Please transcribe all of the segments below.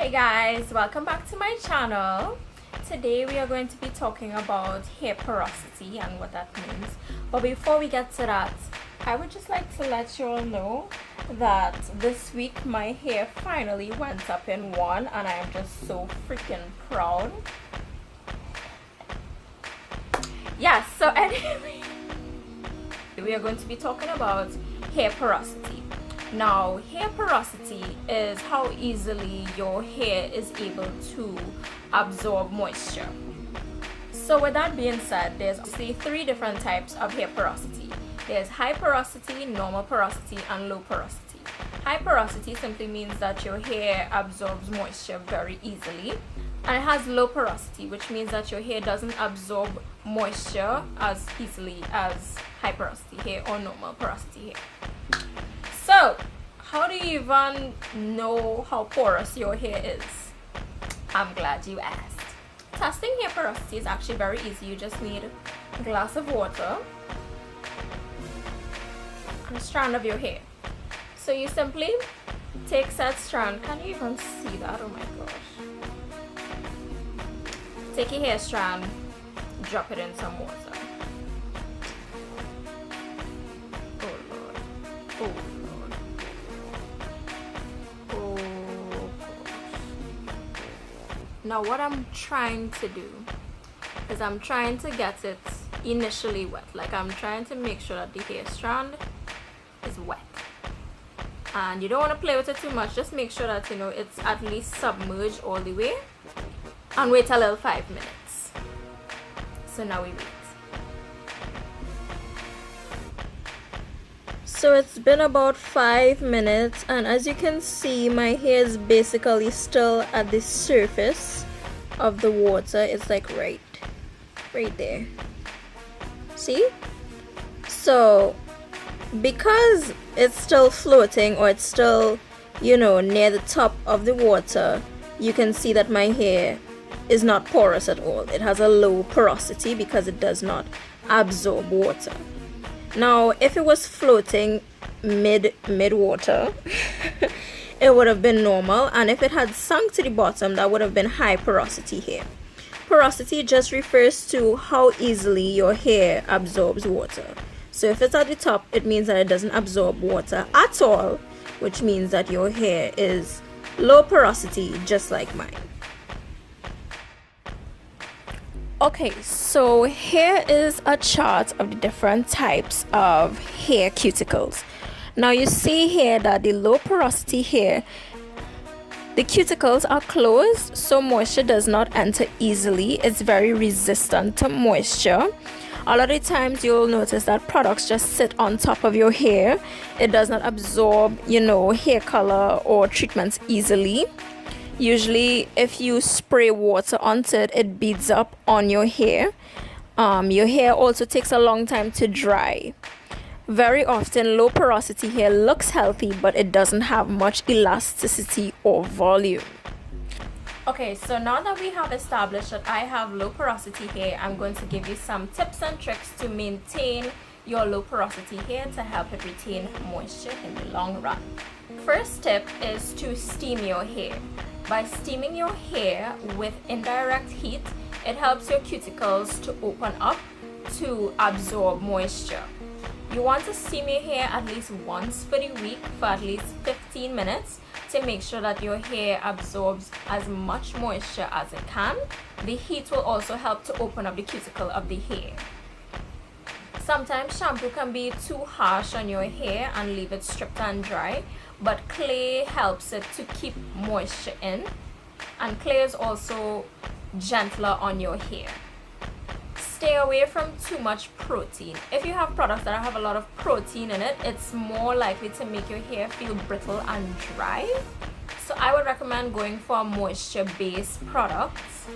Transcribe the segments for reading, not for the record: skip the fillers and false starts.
Hey guys, welcome back to my channel. Today we are going to be talking about hair porosity and what that means. But before we get to that, I would just like to let you all know that this week my hair finally went up in one and I am just so freaking proud. Yeah, so anyway, we are going to be talking about hair porosity. Now, hair porosity is how easily your hair is able to absorb moisture. So with that being said, there's actually three different types of hair porosity. There's high porosity, normal porosity, and low porosity. High porosity simply means that your hair absorbs moisture very easily. And it has low porosity, which means that your hair doesn't absorb moisture as easily as high porosity hair or normal porosity hair. So, how do you even know how porous your hair is? I'm glad you asked. Testing hair porosity is actually very easy. You just need a glass of water and a strand of your hair. So you simply take said strand. Can you even see that? Oh my gosh. Take your hair strand, drop it in some water. Oh Lord. Oh Lord. Now what I'm trying to do is I'm trying to get it initially wet. Like I'm trying to make sure that the hair strand is wet. And you don't want to play with it too much. Just make sure that it's at least submerged all the way. And wait a little 5 minutes. So now we wait. So it's been about 5 minutes, and as you can see, my hair is basically still at the surface of the water. It's like right there. See? So because it's still floating, or it's still near the top of the water, you can see that my hair is not porous at all. It has a low porosity because it does not absorb water. Now, if it was floating mid water, it would have been normal, and if it had sunk to the bottom, that would have been high porosity hair. Porosity just refers to how easily your hair absorbs water. So if it's at the top, it means that it doesn't absorb water at all, which means that your hair is low porosity, just like mine. Okay, so here is a chart of the different types of hair cuticles. Now you see here that the low porosity hair, the cuticles are closed, so moisture does not enter easily. It's very resistant to moisture. A lot of times you'll notice that products just sit on top of your hair. It does not absorb, hair color or treatments easily. Usually if you spray water onto it, it beads up on your hair. Your hair also takes a long time to dry. Very often low porosity hair looks healthy, but it doesn't have much elasticity or volume. Okay, so now that we have established that I have low porosity hair, I'm going to give you some tips and tricks to maintain your low porosity hair to help it retain moisture in the long run. First tip is to steam your hair. By steaming your hair with indirect heat, it helps your cuticles to open up to absorb moisture. You want to steam your hair at least once for the week for at least 15 minutes to make sure that your hair absorbs as much moisture as it can. The heat will also help to open up the cuticle of the hair. Sometimes shampoo can be too harsh on your hair and leave it stripped and dry, but clay helps it to keep moisture in, and clay is also gentler on your hair. Stay away from too much protein. If you have products that have a lot of protein in it, it's more likely to make your hair feel brittle and dry. So I would recommend going for moisture-based products,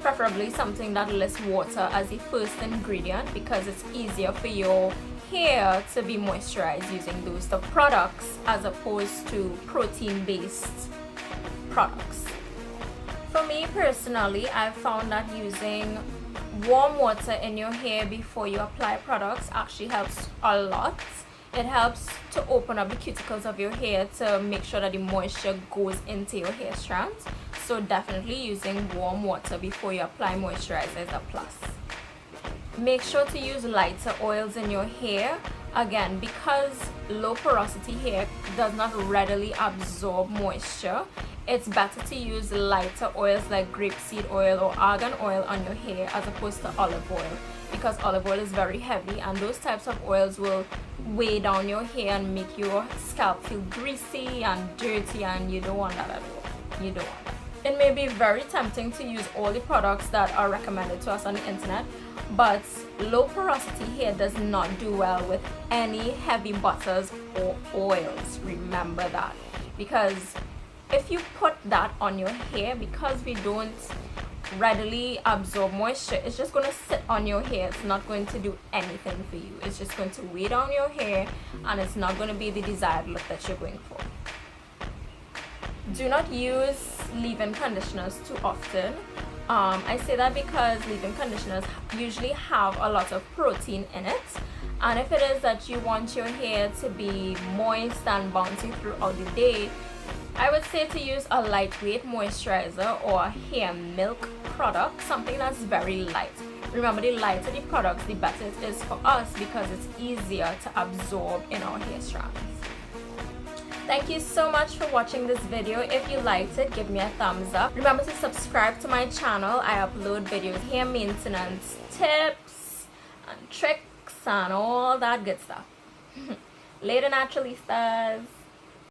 preferably something that lists water as the first ingredient, because it's easier for your hair to be moisturized using those type of products as opposed to protein-based products. For me personally, I've found that using warm water in your hair before you apply products actually helps a lot. It helps to open up the cuticles of your hair to make sure that the moisture goes into your hair strands. So definitely using warm water before you apply moisturizer is a plus. Make sure to use lighter oils in your hair. Again, because low porosity hair does not readily absorb moisture, it's better to use lighter oils like grapeseed oil or argan oil on your hair as opposed to olive oil, because olive oil is very heavy and those types of oils will weigh down your hair and make your scalp feel greasy and dirty, and you don't want that at all. You don't want that. It may be very tempting to use all the products that are recommended to us on the internet, but low porosity hair does not do well with any heavy butters or oils. Remember that, because if you put that on your hair, because we don't readily absorb moisture, it's just going to sit on your hair. It's not going to do anything for you. It's just going to weigh down your hair and it's not going to be the desired look that you're going for. Do not use leave-in conditioners too often. I say that because leave-in conditioners usually have a lot of protein in it, and if it is that you want your hair to be moist and bouncy throughout the day, I would say to use a lightweight moisturizer or a hair milk product, something that's very light. Remember, the lighter the products, the better it is for us because it's easier to absorb in our hair strands. Thank you so much for watching this video. If you liked it, give me a thumbs up. Remember to subscribe to my channel. I upload videos, hair maintenance tips and tricks and all that good stuff. Later, Naturalistas.